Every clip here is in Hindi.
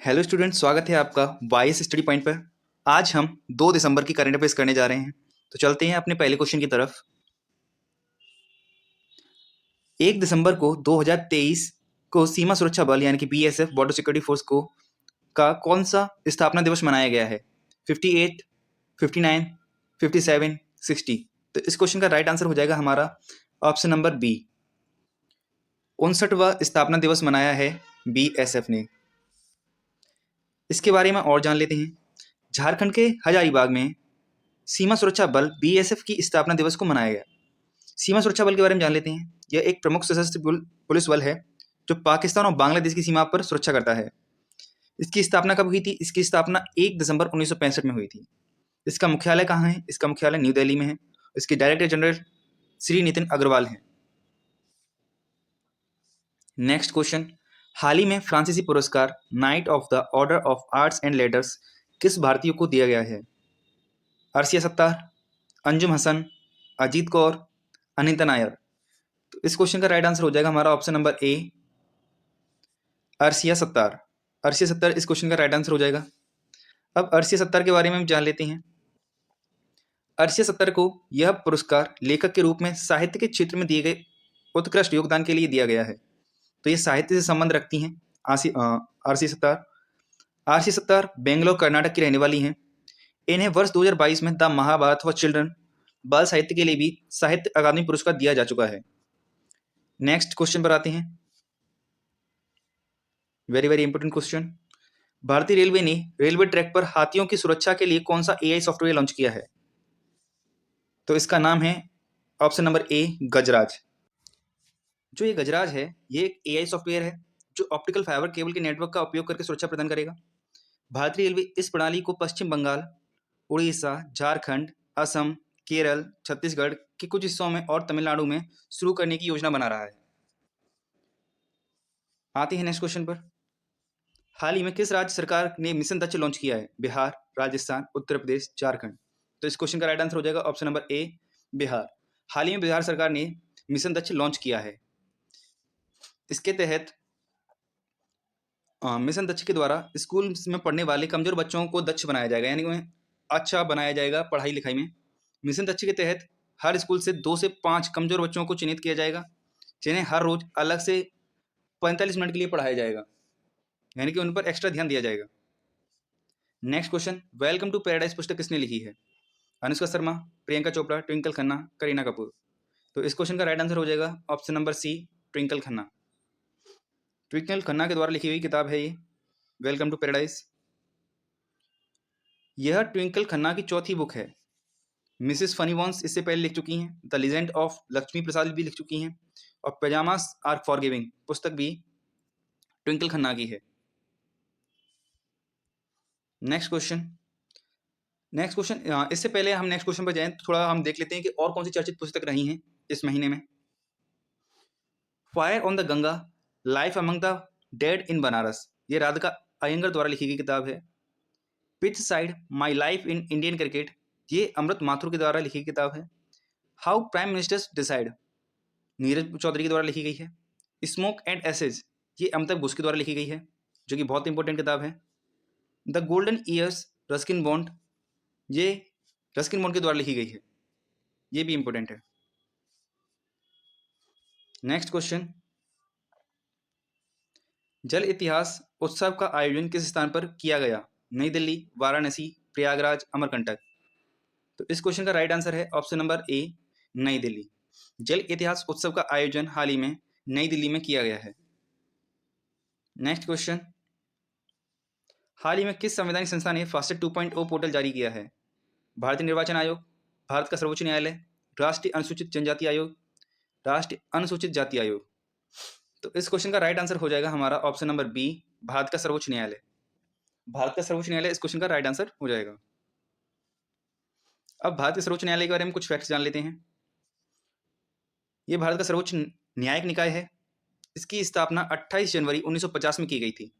हेलो स्टूडेंट, स्वागत है आपका वाईएस स्टडी पॉइंट पर। आज हम 2 दिसंबर की करंट अफेयर्स करने जा रहे हैं। तो चलते हैं अपने पहले क्वेश्चन की तरफ। 1 दिसंबर को 2023 को सीमा सुरक्षा बल यानी कि बीएसएफ बॉर्डर सिक्योरिटी फोर्स को का कौन सा स्थापना दिवस मनाया गया है? 58, 59, 57, 60। तो इस क्वेश्चन का राइट आंसर हो जाएगा हमारा ऑप्शन नंबर बी। 59वां स्थापना दिवस मनाया है बीएसएफ ने। इसके बारे में और जान लेते हैं। झारखंड के हजारीबाग में सीमा सुरक्षा बल बीएसएफ की स्थापना दिवस को मनाया गया। सीमा सुरक्षा बल के बारे में जान लेते हैं। यह एक प्रमुख सशस्त्र पुलिस बल है जो पाकिस्तान और बांग्लादेश की सीमा पर सुरक्षा करता है। इसकी स्थापना कब हुई थी? इसकी स्थापना 1 दिसंबर 1965 में हुई थी। इसका मुख्यालय कहाँ है? इसका मुख्यालय न्यू दिल्ली में है। इसके डायरेक्टर जनरल श्री नितिन अग्रवाल हैं। नेक्स्ट क्वेश्चन, हाल ही में फ्रांसीसी पुरस्कार night of the order of arts and letters किस भारतीय को दिया गया है? अर्शिया सत्तार, अंजुम हसन, अजीत कौर, अनिता नायर। तो इस क्वेश्चन का राइट आंसर हो जाएगा हमारा option number A, Arshia Sattar. Arshia Sattar इस क्वेश्चन का राइट आंसर हो जाएगा। अब अर्शिया सत्तार के बारे में हम जान लेते हैं। अर्शिया सत्तार को यह पुरस्कार लेखक के रूप में साहित्य के क्षेत्र में दिए गए उत्कृष्ट योगदान के लिए दिया गया है। तो ये साहित्य से संबंध रखती हैं अर्शिया सत्तार। अर्शिया सत्तार बेंगलोर कर्नाटक की रहने वाली हैं। इन्हें वर्ष 2022 में द महाभारत फॉर चिल्ड्रन बाल साहित्य के लिए भी साहित्य अकादमी पुरस्कार दिया जा चुका है। नेक्स्ट क्वेश्चन पर आते हैं। Very very important question. भारतीय रेलवे ने रेलवे ट्रैक पर हाथियों की सुरक्षा के लिए कौन सा एआई सॉफ्टवेयर लॉन्च किया है? तो इसका नाम है ऑप्शन नंबर ए, गजराज। जो ये गजराज है, ये एक एआई सॉफ्टवेयर है जो ऑप्टिकल फाइबर केबल के नेटवर्क का उपयोग करके सुरक्षा प्रदान करेगा। भारतीय रेलवे इस प्रणाली को पश्चिम बंगाल, उड़ीसा, झारखंड, असम, केरल, छत्तीसगढ़ के कुछ हिस्सों में और तमिलनाडु में शुरू करने की योजना बना रहा है। आते हैं नेक्स्ट क्वेश्चन पर। हाल ही में किस राज्य सरकार ने मिशन दक्ष लॉन्च किया है? बिहार, राजस्थान, उत्तर प्रदेश, झारखंड। तो इस क्वेश्चन का राइट आंसर हो जाएगा ऑप्शन नंबर ए, बिहार। हाल ही में बिहार सरकार ने मिशन दक्ष लॉन्च किया है। इसके तहत मिशन दक्ष के द्वारा स्कूल में पढ़ने वाले कमजोर बच्चों को दक्ष बनाया जाएगा, यानी उन्हें अच्छा बनाया जाएगा पढ़ाई लिखाई में। मिशन दक्ष के तहत हर स्कूल से 2 से 5 कमजोर बच्चों को चिन्हित किया जाएगा, जिन्हें हर रोज अलग से 45 मिनट के लिए पढ़ाया जाएगा, यानी कि उन पर एक्स्ट्रा ध्यान दिया जाएगा। Next question, welcome to paradise पुस्तक किसने लिखी है? अनुष्का शर्मा, प्रियंका चोपड़ा, ट्विंकल खन्ना, करीना कपूर। तो इस क्वेश्चन का राइट आंसर हो जाएगा option number C, Twinkle Khanna. Twinkle Khanna के द्वारा लिखी हुई किताब है ये वेलकम टू पैराडाइज। यह ट्विंकल खन्ना की चौथी बुक है। मिसेस फनी वॉन्स इससे पहले लिख चुकी हैं। द लीजेंड ऑफ लक्ष्मी प्रसाद भी लिख चुकी हैं, और पैजामास आर फॉरगिविंग पुस्तक भी ट्विंकल खन्ना की है। नेक्स्ट क्वेश्चन, इससे पहले हम नेक्स्ट क्वेश्चन पर जाएं तो थोड़ा हम देख लेते हैं कि और कौन सी चर्चित पुस्तक रही हैं इस महीने में। Fire on the Ganga, life among the dead in Banaras, ये राधिका अयंगर द्वारा लिखी गई किताब है। Pitch side, my life in Indian cricket, ये अमृत माथुर के द्वारा लिखी गई किताब है। How prime ministers decide, Neeraj Chaudhary के द्वारा लिखी गई है। स्मोक एंड एसेज, ये अमिताभ घोष के द्वारा लिखी गई है, जो कि बहुत इंपॉर्टेंट किताब है। The golden years, Ruskin bond, ये रस्किन बॉन्ड के द्वारा लिखी गई है, ये भी इंपॉर्टेंट है। नेक्स्ट क्वेश्चन, जल इतिहास उत्सव का आयोजन किस स्थान पर किया गया? नई दिल्ली, वाराणसी, प्रयागराज, अमरकंटक। तो इस क्वेश्चन का राइट आंसर है ऑप्शन नंबर ए, नई दिल्ली। जल इतिहास उत्सव का आयोजन हाल ही में नई दिल्ली में किया गया है। नेक्स्ट क्वेश्चन, हाल ही में किस संवैधानिक संस्था ने फास्टैग 2.0 पोर्टल जारी किया है? भारतीय निर्वाचन आयोग, भारत का सर्वोच्च न्यायालय, राष्ट्रीय अनुसूचित जनजाति आयोग, राष्ट्रीय अनुसूचित जाति आयोग। तो इस क्वेश्चन का राइट आंसर हो जाएगा हमारा ऑप्शन नंबर बी, भारत का सर्वोच्च न्यायालय। भारत का सर्वोच्च न्यायालय इस क्वेश्चन का राइट आंसर हो जाएगा। अब भारत के सर्वोच्च न्यायालय के बारे में कुछ फैक्ट्स जान लेते हैं। ये भारत का सर्वोच्च न्यायिक निकाय है। इसकी स्थापना 28 जनवरी 1950 में की गई थी।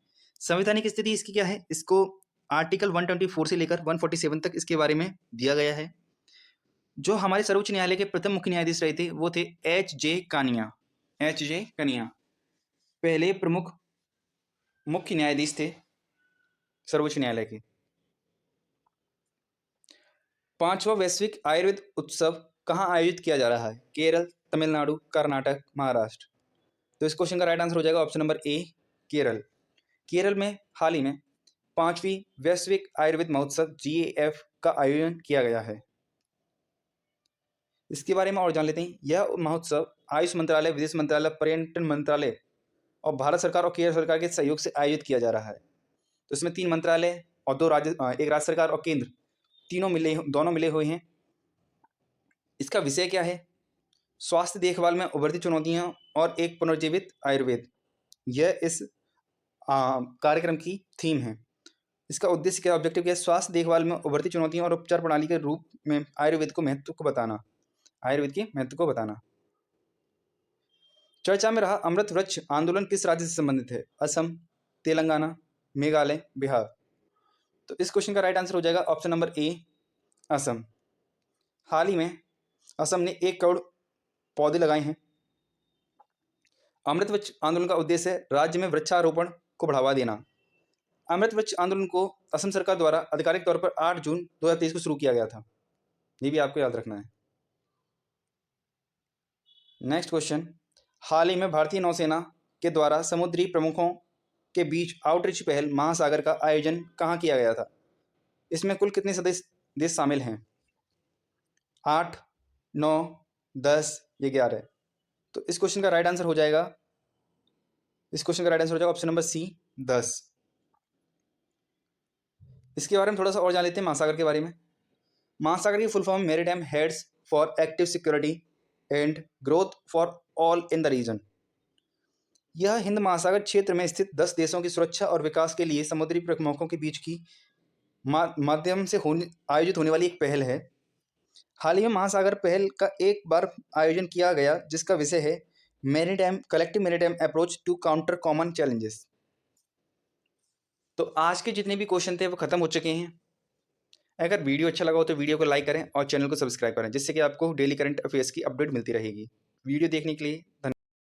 संवैधानिक स्थिति इसकी क्या है? इसको आर्टिकल 124 से लेकर 147 तक इसके बारे में दिया गया है। जो हमारे सर्वोच्च न्यायालय के प्रथम मुख्य न्यायाधीश रहे थे वो थे एच.जे. कनिया। एच.जे. कनिया पहले प्रमुख मुख्य न्यायाधीश थे सर्वोच्च न्यायालय के। 5वां वैश्विक आयुर्वेद उत्सव कहाँ आयोजित किया जा रहा है? केरल, तमिलनाडु, कर्नाटक, महाराष्ट्र। तो इस क्वेश्चन का राइट आंसर हो जाएगा ऑप्शन नंबर ए, केरल। केरल में हाल ही में 5वीं वैश्विक आयुर्वेद महोत्सव GAF का आयोजन किया गया है। इसके बारे में और जान लेते हैं। यह महोत्सव आयुष मंत्रालय, विदेश मंत्रालय, पर्यटन मंत्रालय और भारत सरकार और केरल सरकार के सहयोग से आयोजित किया जा रहा है। तो इसमें 3 मंत्रालय और 2 राज्य, एक राज्य सरकार और केंद्र दोनों मिले हुए हैं। इसका विषय क्या है? स्वास्थ्य देखभाल में उभरती चुनौतियां और एक पुनर्जीवित आयुर्वेद, यह इस कार्यक्रम की थीम है। इसका उद्देश्य क्या, ऑब्जेक्टिव क्या है? स्वास्थ्य देखभाल में उभरती चुनौतियों और उपचार प्रणाली के रूप में आयुर्वेद के महत्व को बताना। चर्चा में रहा अमृत वृक्ष आंदोलन किस राज्य से संबंधित है? असम, तेलंगाना, मेघालय, बिहार। तो इस क्वेश्चन का राइट आंसर हो जाएगा ऑप्शन नंबर ए, असम। हाल ही में असम ने 1 करोड़ पौधे लगाए हैं। अमृत वृक्ष आंदोलन का उद्देश्य है राज्य में वृक्षारोपण को बढ़ावा देना। अमृत वृक्ष आंदोलन को असम सरकार द्वारा आधिकारिक तौर पर 8 जून 2023 को शुरू किया गया था। ये भी आपको याद रखना है। नेक्स्ट क्वेश्चन, हाल ही में भारतीय नौसेना के द्वारा समुद्री प्रमुखों के बीच आउटरीच पहल महासागर का आयोजन कहाँ किया गया था? इसमें कुल कितने सदस्य देश शामिल हैं? 8, 9, 10 या 11। तो इस क्वेश्चन का राइट आंसर हो जाएगा ऑप्शन नंबर सी, 10। इसके बारे में थोड़ा सा और जान लेते हैं महासागर के बारे में। महासागर की full form maritime heads for active security and growth for all in the region. यह हिंद महासागर क्षेत्र में स्थित 10 देशों की सुरक्षा और विकास के लिए समुद्री प्रमुखों के बीच की माध्यम से आयोजित होने वाली एक पहल है। हाल ही में महासागर पहल का एक बार आयोजन किया गया जिसका विषय है collective maritime approach to counter common challenges. तो आज के जितने भी क्वेश्चन थे वो खत्म हो चुके हैं। अगर वीडियो अच्छा लगा हो तो वीडियो को लाइक करें और चैनल को सब्सक्राइब करें, जिससे कि आपको डेली करंट अफेयर्स की अपडेट मिलती रहेगी। वीडियो देखने के लिए धन्यवाद।